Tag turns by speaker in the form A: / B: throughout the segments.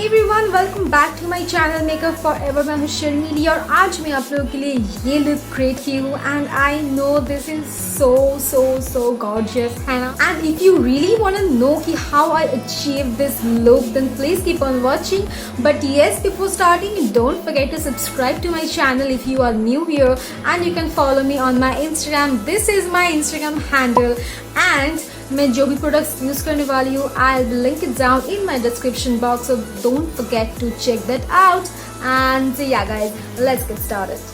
A: Everyone, welcome back to my channel makeup for ever. मैं हूँ शर्मीली और आज मैं आप लोगों के लिए ये लुक क्रिएट की हूँ and I know this is so gorgeous है ना। And if you really want to know कि how I achieve this look then please keep on watching. But yes, before starting don't forget to subscribe to my channel if you are new here, and you can follow me on my Instagram. This is my Instagram handle, and मैं जो भी products use करने वाली हूँ I will link it down in my description box, so don't forget to check that out. And yeah guys, let's get started.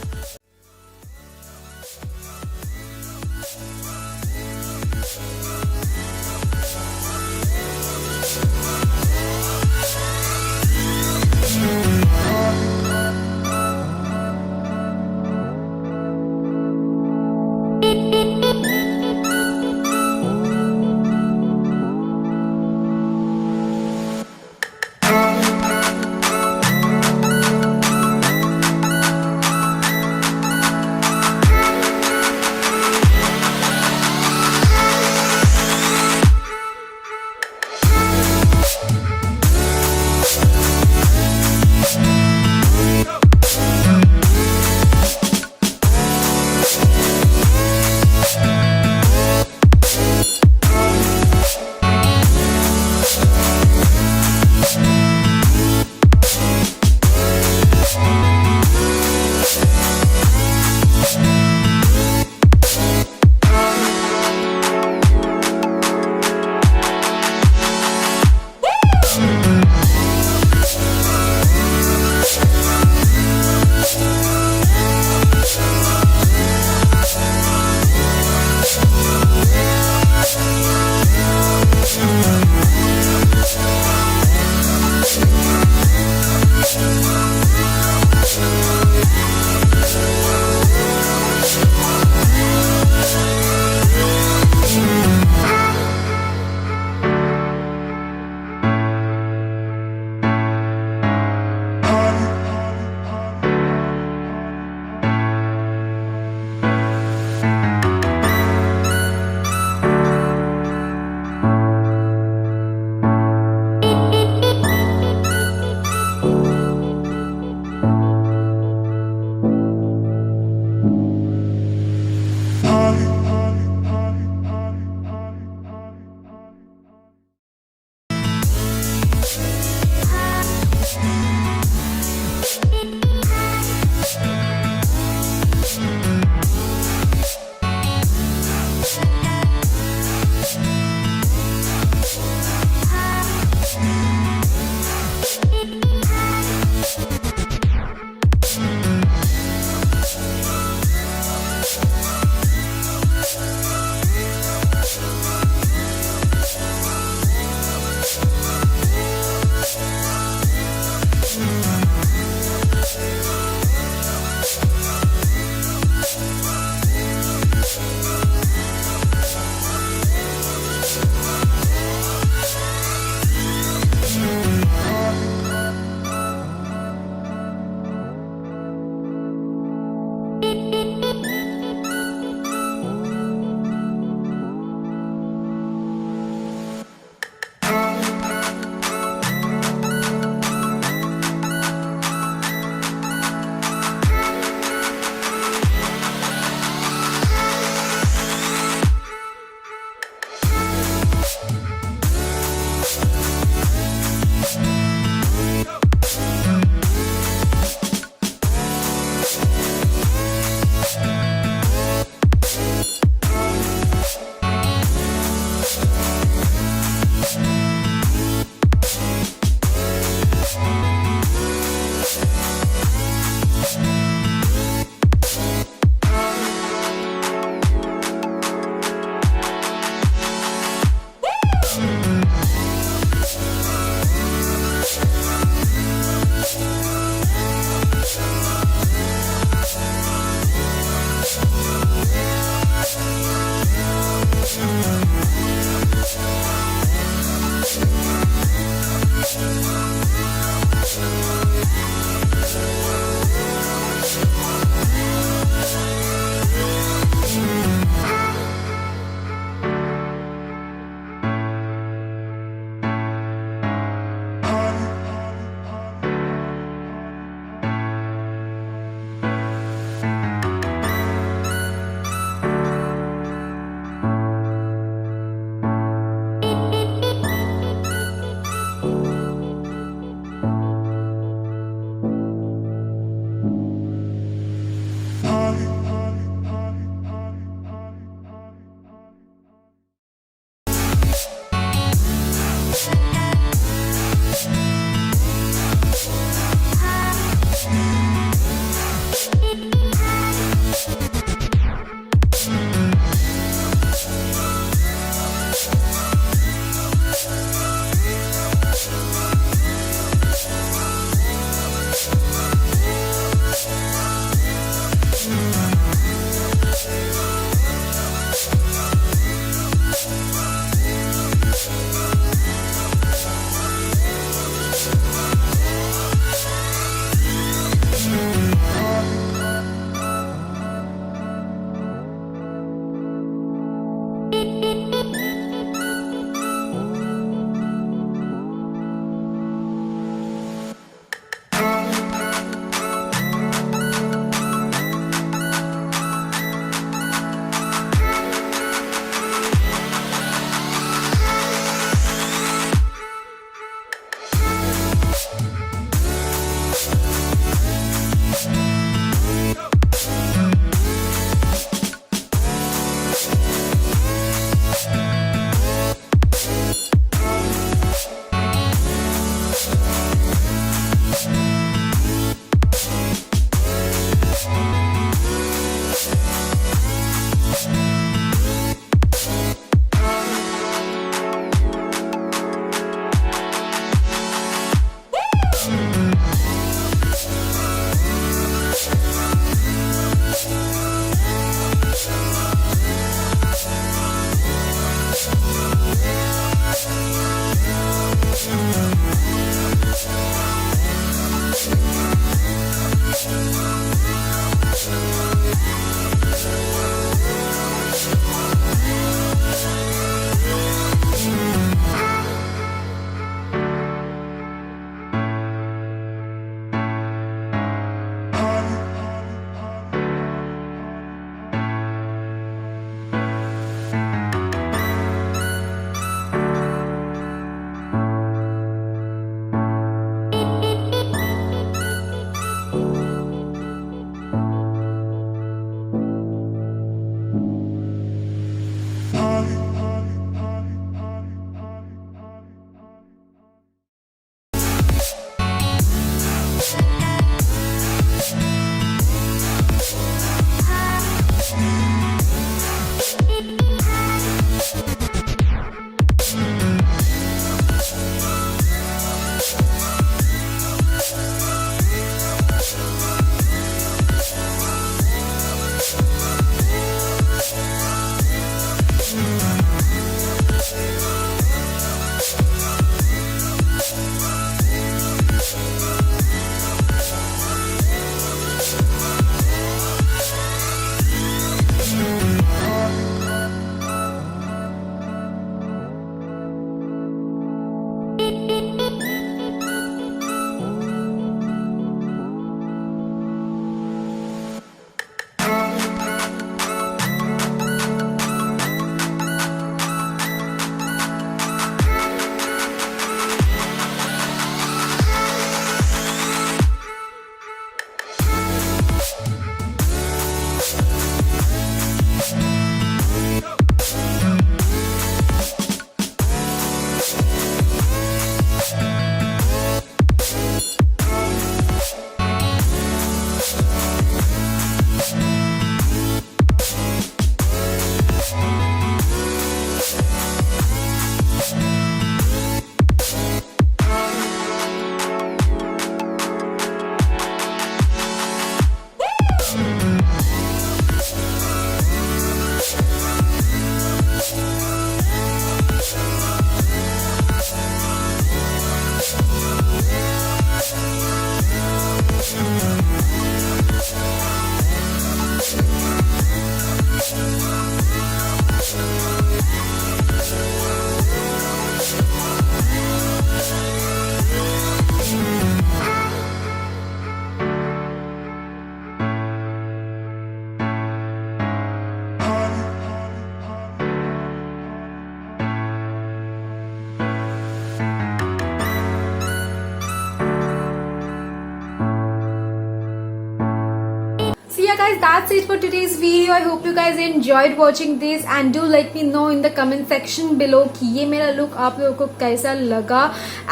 A: guys, that's it for today's video. I hope you guys enjoyed watching this and do let me know in the comment section below कि ये मेरा look आप लोगों को कैसा लगा.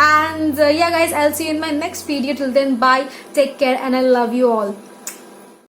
A: And yeah guys, I'll see you in my next video. Till then, bye, take care and I love you all.